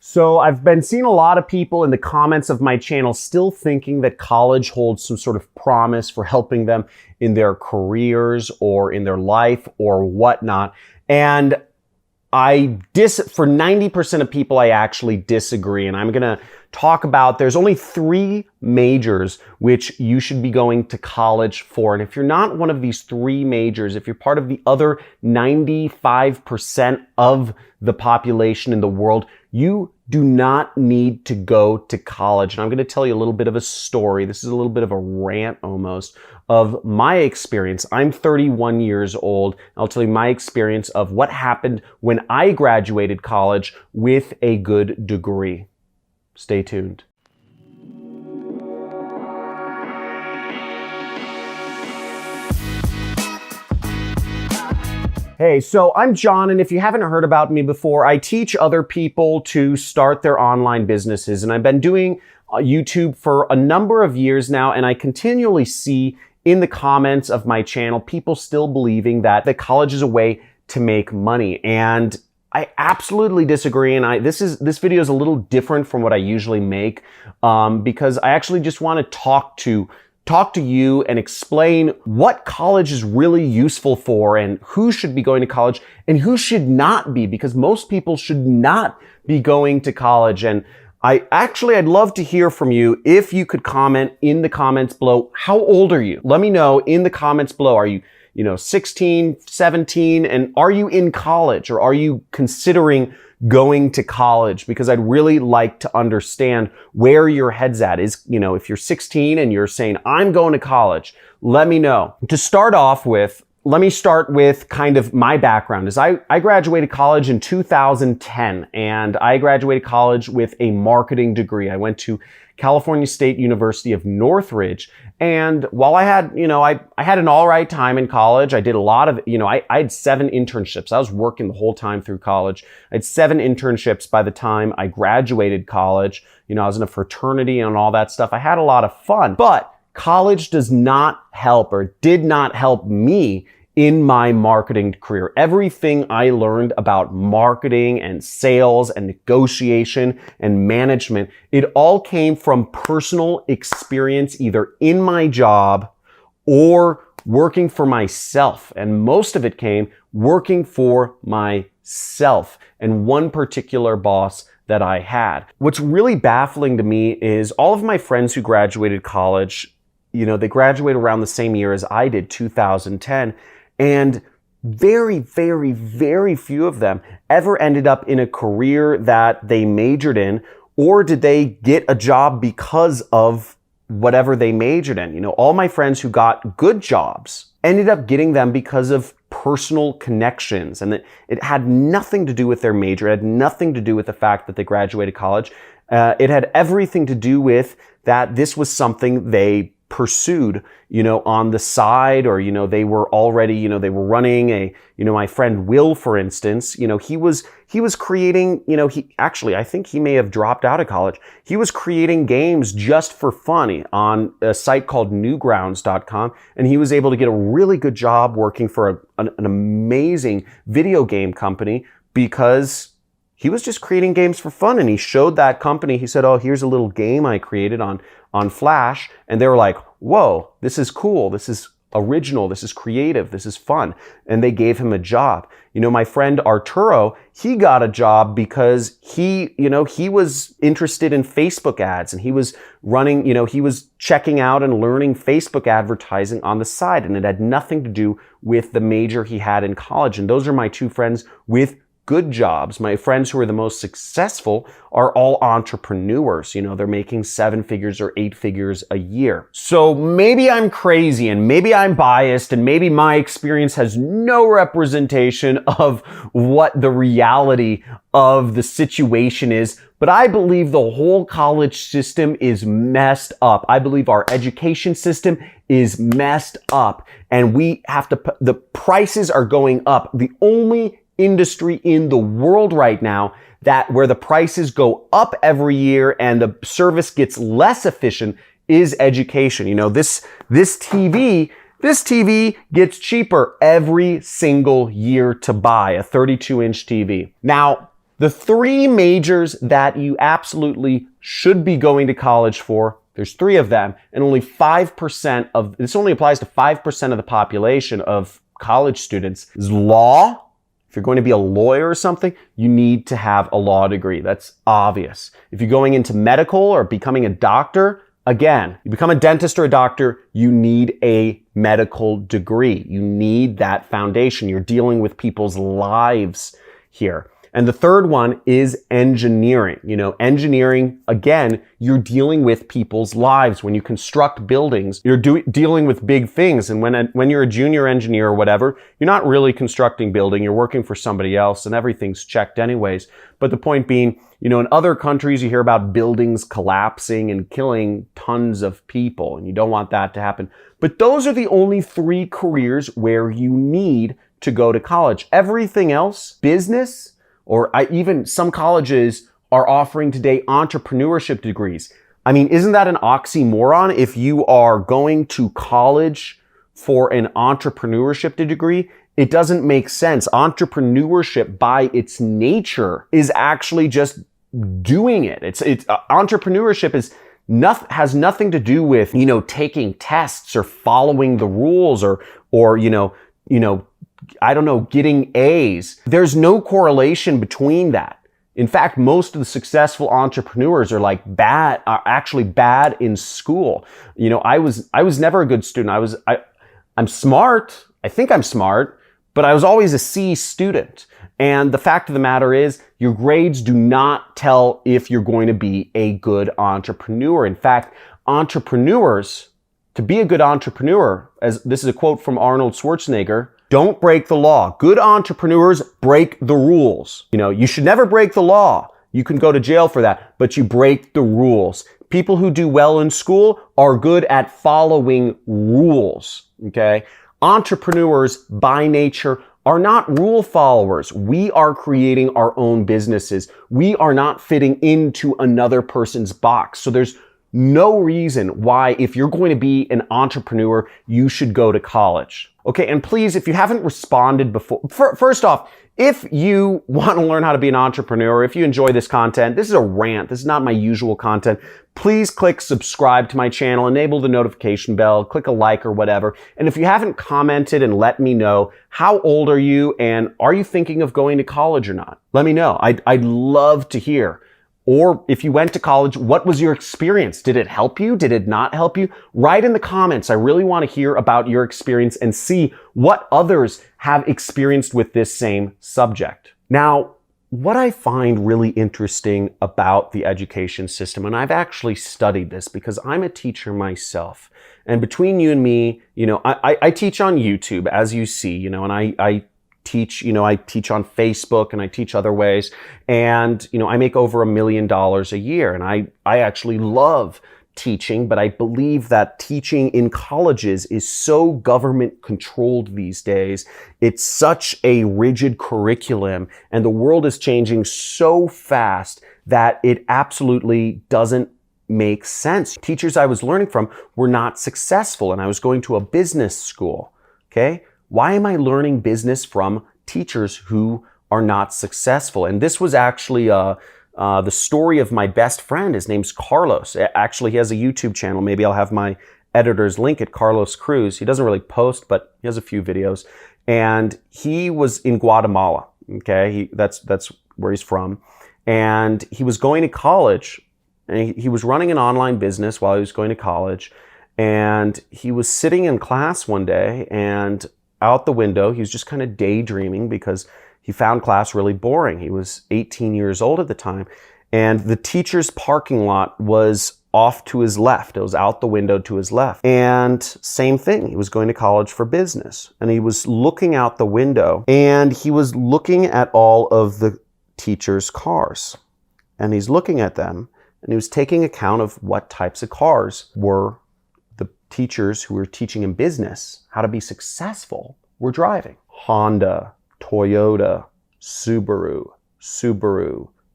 So I've been seeing a lot of people in the comments of my channel still thinking that college holds some sort of promise for helping them in their careers or in their life or whatnot. And for 90% of people, I actually disagree. And I'm going to talk about, there's only 3 majors which you should be going to college for. And if you're not one of these 3 majors, if you're part of the other 95% of the population in the world, you do not need to go to college. And I'm going to tell you a little bit of a story. This is a little bit of a rant almost of my experience. I'm 31 years old. I'll tell you my experience of what happened when I graduated college with a good degree. Stay tuned. Hey, so I'm John, and if you haven't heard about me before, I teach other people to start their online businesses, and I've been doing YouTube for a number of years now, and I continually see in the comments of my channel people still believing that college is a way to make money, and I absolutely disagree. And this video is a little different from what I usually make because I actually just want to talk to you and explain what college is really useful for and who should be going to college and who should not be, because most people should not be going to college. And I'd love to hear from you. If you could comment in the comments below, how old are you? Let me know in the comments below. Are you 16, 17, and are you in college or are you considering going to college? Because I'd really like to understand where your head's at. If you're 16 and you're saying, I'm going to college, let me know. To start off with, let me start with kind of my background. I graduated college in 2010, and I graduated college with a marketing degree. I went to California State University of Northridge. And while I had, I had an all right time in college, I did a lot of, I had 7 internships. I was working the whole time through college. I had 7 internships by the time I graduated college. I was in a fraternity and all that stuff. I had a lot of fun, but college does not help or did not help me in my marketing career. Everything I learned about marketing and sales and negotiation and management, it all came from personal experience, either in my job or working for myself. And most of it came working for myself and one particular boss that I had. What's really baffling to me is all of my friends who graduated college, they graduated around the same year as I did, 2010. And very, very, very few of them ever ended up in a career that they majored in, or did they get a job because of whatever they majored in. All my friends who got good jobs ended up getting them because of personal connections, and that it had nothing to do with their major. It had nothing to do with the fact that they graduated college. It had everything to do with that this was something they pursued, on the side, or, they were already, they were running my friend Will, for instance, he was creating, I think he may have dropped out of college. He was creating games just for fun on a site called newgrounds.com. And he was able to get a really good job working for an amazing video game company because he was just creating games for fun. And he showed that company, he said, oh, here's a little game I created on Flash. And they were like, whoa, this is cool. This is original. This is creative. This is fun. And they gave him a job. My friend Arturo, he got a job because he was interested in Facebook ads, and he was running, he was checking out and learning Facebook advertising on the side. And it had nothing to do with the major he had in college. And those are my 2 friends with good jobs. My friends who are the most successful are all entrepreneurs. They're making 7 figures or 8 figures a year. So maybe I'm crazy and maybe I'm biased and maybe my experience has no representation of what the reality of the situation is, but I believe the whole college system is messed up. I believe our education system is messed up, and the prices are going up. The only industry in the world right now where the prices go up every year and the service gets less efficient is education. This TV gets cheaper every single year to buy, a 32-inch TV. Now, The three majors that you absolutely should be going to college for, there's three of them, and only 5% of, this only applies to 5% of the population of college students, is law. If you're going to be a lawyer or something, you need to have a law degree. That's obvious. If you're going into medical or becoming a doctor, again, you become a dentist or a doctor, you need a medical degree. You need that foundation. You're dealing with people's lives here. And the third one is engineering. You know, engineering, again, you're dealing with people's lives. When you construct buildings, you're dealing with big things. And when you're a junior engineer or whatever, you're not really constructing building. You're working for somebody else and everything's checked anyways. But the point being, you know, in other countries, you hear about buildings collapsing and killing tons of people, and you don't want that to happen. But those are the only three careers where you need to go to college. Everything else, business, or even some colleges are offering today entrepreneurship degrees. I mean, isn't that an oxymoron? If you are going to college for an entrepreneurship degree, it doesn't make sense. Entrepreneurship by its nature is actually just doing it. Entrepreneurship has nothing to do with, you know, taking tests or following the rules or I don't know, getting A's. There's no correlation between that. In fact, most of the successful entrepreneurs are actually bad in school. You know, I was never a good student. I'm smart. I think I'm smart, but I was always a C student. And the fact of the matter is, your grades do not tell if you're going to be a good entrepreneur. In fact, to be a good entrepreneur, as this is a quote from Arnold Schwarzenegger, don't break the law. Good entrepreneurs break the rules. You know, you should never break the law. You can go to jail for that, but you break the rules. People who do well in school are good at following rules, okay? Entrepreneurs by nature are not rule followers. We are creating our own businesses. We are not fitting into another person's box. So there's no reason why, if you're going to be an entrepreneur, you should go to college. Okay, and please, if you haven't responded before, first off, if you want to learn how to be an entrepreneur, if you enjoy this content, this is a rant, this is not my usual content, please click subscribe to my channel, enable the notification bell, click a like or whatever. And if you haven't commented and let me know, how old are you and are you thinking of going to college or not? Let me know. I'd love to hear. Or if you went to college, what was your experience? Did it help you? Did it not help you? Write in the comments. I really want to hear about your experience and see what others have experienced with this same subject. Now, what I find really interesting about the education system, and I've actually studied this because I'm a teacher myself, and between you and me, you know, I teach on YouTube, as you see, you know, and I teach on Facebook and I teach other ways. And, you know, I make over $1 million a year. And I actually love teaching, but I believe that teaching in colleges is so government controlled these days. It's such a rigid curriculum and the world is changing so fast that it absolutely doesn't make sense. Teachers I was learning from were not successful and I was going to a business school. Okay. Why am I learning business from teachers who are not successful? And this was actually the story of my best friend. His name's Carlos. Actually, he has a YouTube channel. Maybe I'll have my editor's link at Carlos Cruz. He doesn't really post, but he has a few videos. And he was in Guatemala. Okay, that's where he's from. And he was going to college. And he was running an online business while he was going to college. And he was sitting in class one day and out the window, he was just kind of daydreaming because he found class really boring. He was 18 years old at the time, and the teacher's parking lot was off to his left. It was out the window to his left. And same thing, he was going to college for business, and he was looking out the window, and he was looking at all of the teacher's cars. And he's looking at them, and he was taking account of what types of cars were teachers who were teaching him business, how to be successful, were driving. Honda, Toyota, Subaru,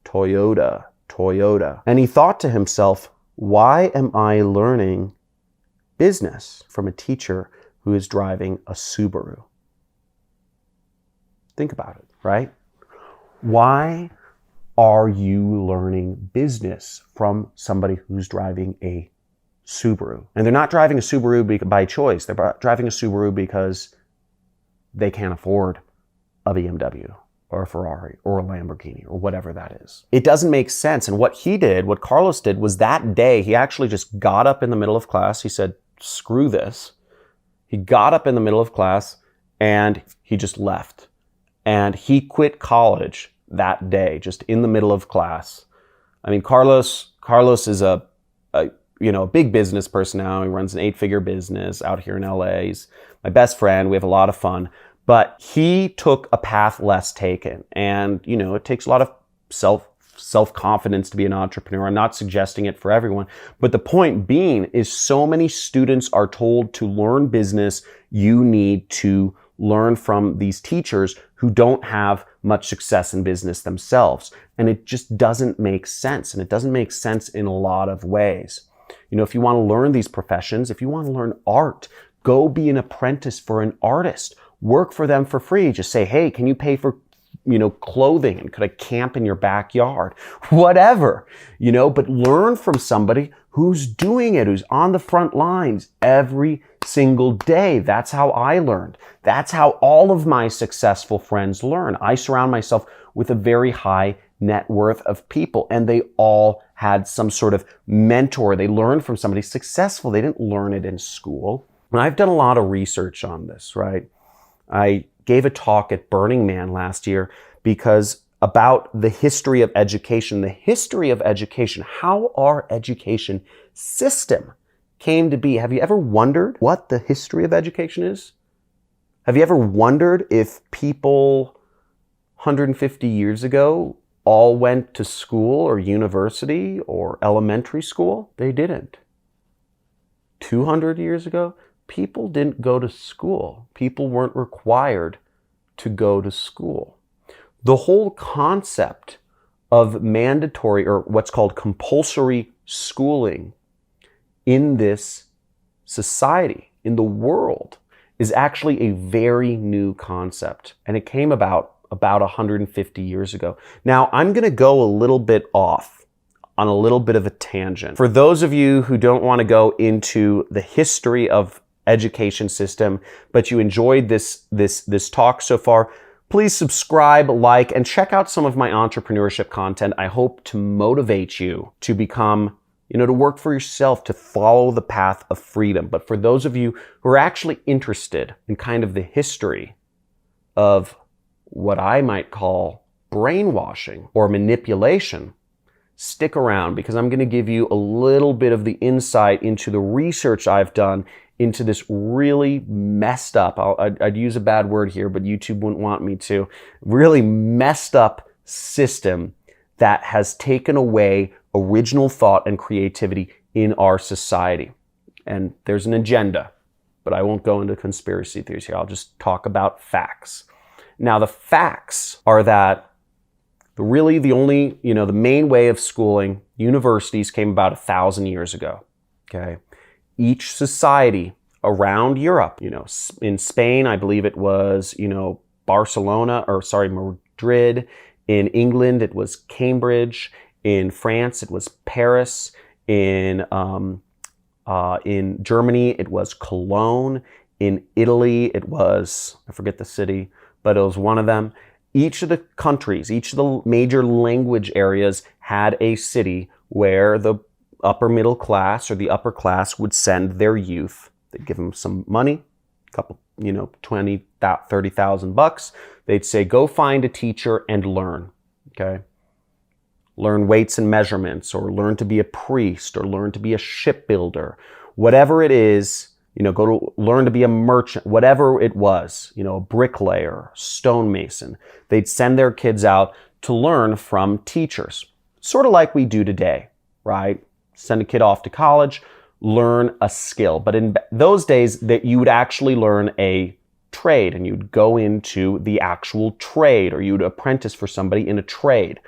Toyota. And he thought to himself, why am I learning business from a teacher who is driving a Subaru? Think about it, right? Why Are you learning business from somebody who's driving a Subaru? And they're not driving a Subaru by choice. They're driving a Subaru because they can't afford a BMW or a Ferrari or a Lamborghini or whatever that is. It doesn't make sense. And what Carlos did was that day, he actually just got up in the middle of class. He said, screw this. He got up in the middle of class and he just left. And he quit college that day, just in the middle of class. I mean, Carlos is a big business person now. He runs an 8-figure business out here in LA. He's my best friend. We have a lot of fun. But he took a path less taken. And, it takes a lot of self-confidence to be an entrepreneur. I'm not suggesting it for everyone. But the point being is so many students are told to learn business. You need to learn from these teachers who don't have much success in business themselves. And it just doesn't make sense. And it doesn't make sense in a lot of ways. If you want to learn these professions, if you want to learn art, go be an apprentice for an artist. Work for them for free. Just say, hey, can you pay for, clothing? And could I camp in your backyard? Whatever, but learn from somebody who's doing it, who's on the front lines every single day. That's how I learned. That's how all of my successful friends learn. I surround myself with a very high net worth of people, and they all had some sort of mentor. They learned from somebody successful. They didn't learn it in school. And I've done a lot of research on this, right? I gave a talk at Burning Man last year about the history of education. The history of education, how our education system came to be. Have you ever wondered what the history of education is? Have you ever wondered if people 150 years ago all went to school or university or elementary school? They didn't. 200 years ago, people didn't go to school. People weren't required to go to school. The whole concept of mandatory or what's called compulsory schooling in this society, in the world, is actually a very new concept. And it came about 150 years ago. Now, I'm going to go a little bit off on a little bit of a tangent. For those of you who don't want to go into the history of education system, but you enjoyed this talk so far, please subscribe, like, and check out some of my entrepreneurship content. I hope to motivate you to become, to work for yourself, to follow the path of freedom. But for those of you who are actually interested in kind of the history of what I might call brainwashing or manipulation, stick around, because I'm going to give you a little bit of the insight into the research I've done into this really messed up, I'd use a bad word here, but YouTube wouldn't want me to, really messed up system that has taken away original thought and creativity in our society. And there's an agenda, but I won't go into conspiracy theories here. I'll just talk about facts. Now, the facts are that the main way of schooling, universities came about 1,000 years ago, okay? Each society around Europe, in Spain, I believe it was, Madrid. In England, it was Cambridge. In France, it was Paris. In Germany, it was Cologne. In Italy, it was, I forget the city, but it was one of them. Each of the countries, each of the major language areas had a city where the upper middle class or the upper class would send their youth. They'd give them some money, a couple, 20, 30,000 bucks. They'd say, go find a teacher and learn, okay? Learn weights and measurements, or learn to be a priest, or learn to be a shipbuilder. Whatever it is, go to learn to be a merchant, whatever it was, a bricklayer, stonemason. They'd send their kids out to learn from teachers, sort of like we do today, right? Send a kid off to college, learn a skill. But in those days, that you would actually learn a trade, and you'd go into the actual trade, or you'd apprentice for somebody in a trade.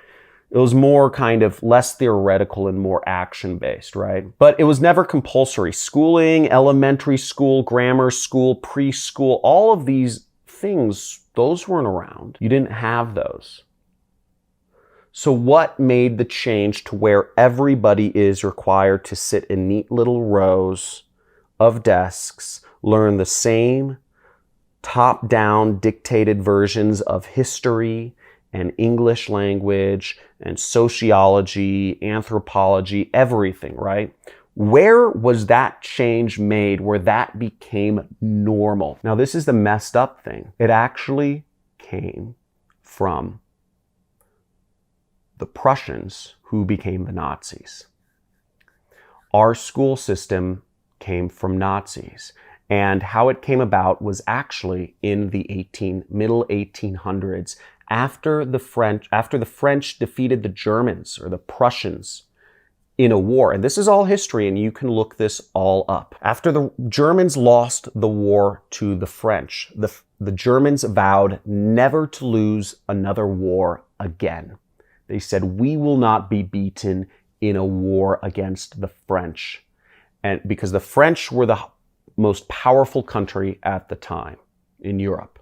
It was more kind of less theoretical and more action-based, right? But it was never compulsory. Schooling, elementary school, grammar school, preschool, all of these things, those weren't around. You didn't have those. So what made the change to where everybody is required to sit in neat little rows of desks, learn the same top-down dictated versions of history and English language and sociology, anthropology, everything, right? Where was that change made where that became normal? Now, this is the messed up thing. It actually came from the Prussians who became the Nazis. Our school system came from Nazis. And how it came about was actually in the middle 1800s, after the French defeated the Germans or the Prussians in a war. And this is all history, and you can look this all up. After the Germans lost the war to the French, the Germans vowed never to lose another war again. They said, we will not be beaten in a war against the French. And because the French were the most powerful country at the time in Europe.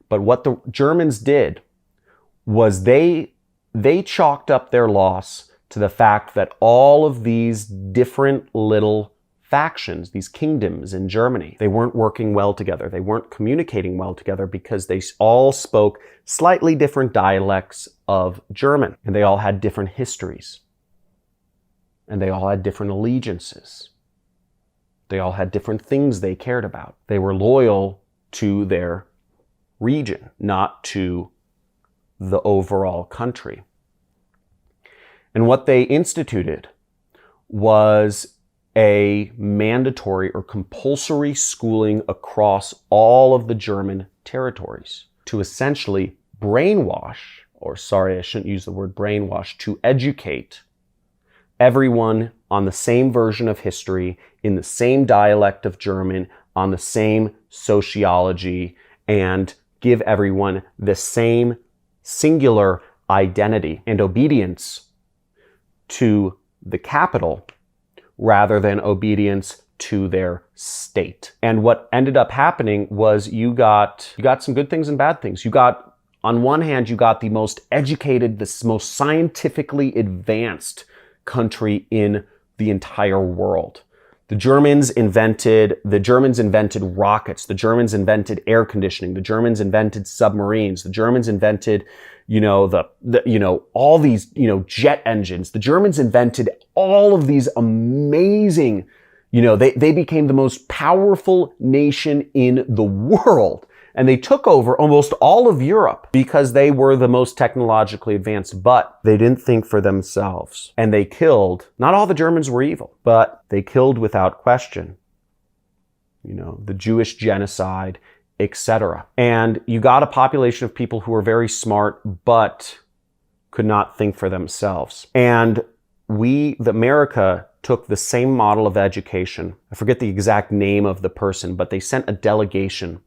But what the Germans did was they chalked up their loss to the fact that all of these different little factions, these kingdoms in Germany, they weren't working well together. They weren't communicating well together because they all spoke slightly different dialects of German, and they all had different histories, and they all had different allegiances. They all had different things they cared about. They were loyal to their region, not to the overall country. And what they instituted was a mandatory or compulsory schooling across all of the German territories to essentially brainwash, or sorry, I shouldn't use the word brainwash, to educate everyone on the same version of history, in the same dialect of German, on the same sociology, and give everyone the same singular identity and obedience to the capital rather than obedience to their state. And what ended up happening was you got some good things and bad things. On one hand, you got the most educated, the most scientifically advanced country in the entire world. The Germans invented rockets. The Germans invented air conditioning. The Germans invented submarines. The Germans invented, all these, jet engines. The Germans invented all of these amazing, they became the most powerful nation in the world. And they took over almost all of Europe because they were the most technologically advanced, but they didn't think for themselves. And they killed, not all the Germans were evil, but they killed without question. The Jewish genocide, etc. And you got a population of people who were very smart, but could not think for themselves. And America took the same model of education. I forget the exact name of the person, but they sent a delegation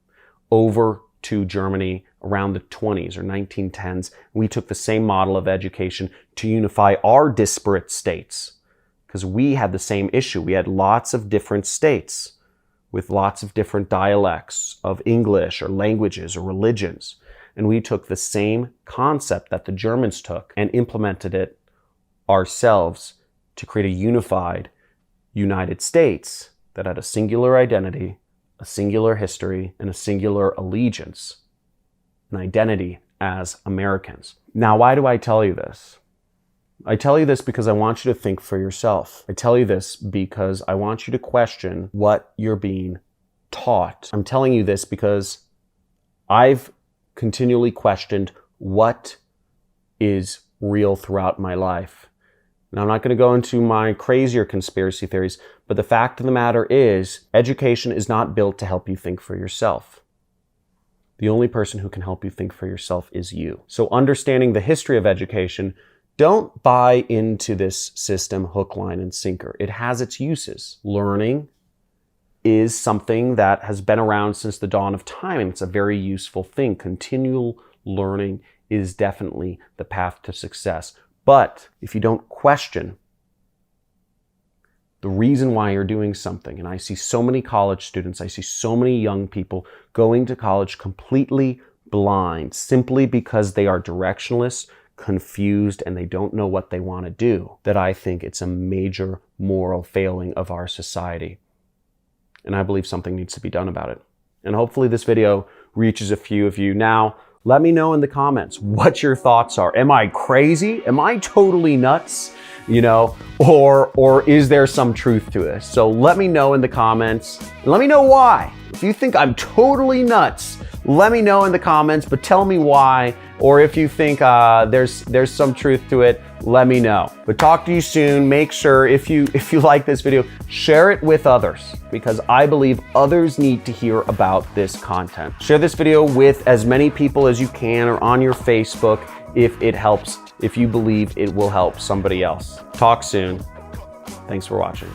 over to Germany around the 20s or 1910s. We took the same model of education to unify our disparate states because we had the same issue. We had lots of different states with lots of different dialects of English or languages or religions. And we took the same concept that the Germans took and implemented it ourselves to create a unified United States that had a singular identity, a singular history, and a singular allegiance, an identity as Americans. Now, why do I tell you this? I tell you this because I want you to think for yourself. I tell you this because I want you to question what you're being taught. I'm telling you this because I've continually questioned what is real throughout my life. Now, I'm not going to go into my crazier conspiracy theories, but the fact of the matter is, education is not built to help you think for yourself. The only person who can help you think for yourself is you. So understanding the history of education, don't buy into this system hook, line, and sinker. It has its uses. Learning is something that has been around since the dawn of time, and it's a very useful thing. Continual learning is definitely the path to success. But if you don't question the reason why you're doing something, and I see so many college students, I see so many young people going to college completely blind simply because they are directionless, confused and they don't know what they want to do, that I think it's a major moral failing of our society. And I believe something needs to be done about it. And hopefully this video reaches a few of you. Now, let me know in the comments what your thoughts are. Am I crazy? Am I totally nuts? You know, or is there some truth to this? So let me know in the comments. Let me know why. If you think I'm totally nuts, let me know in the comments, but tell me why. Or if you think there's some truth to it, let me know. But talk to you soon. Make sure if you like this video, share it with others, because I believe others need to hear about this content. Share this video with as many people as you can, or on your Facebook if it helps, if you believe it will help somebody else. Talk soon. Thanks for watching.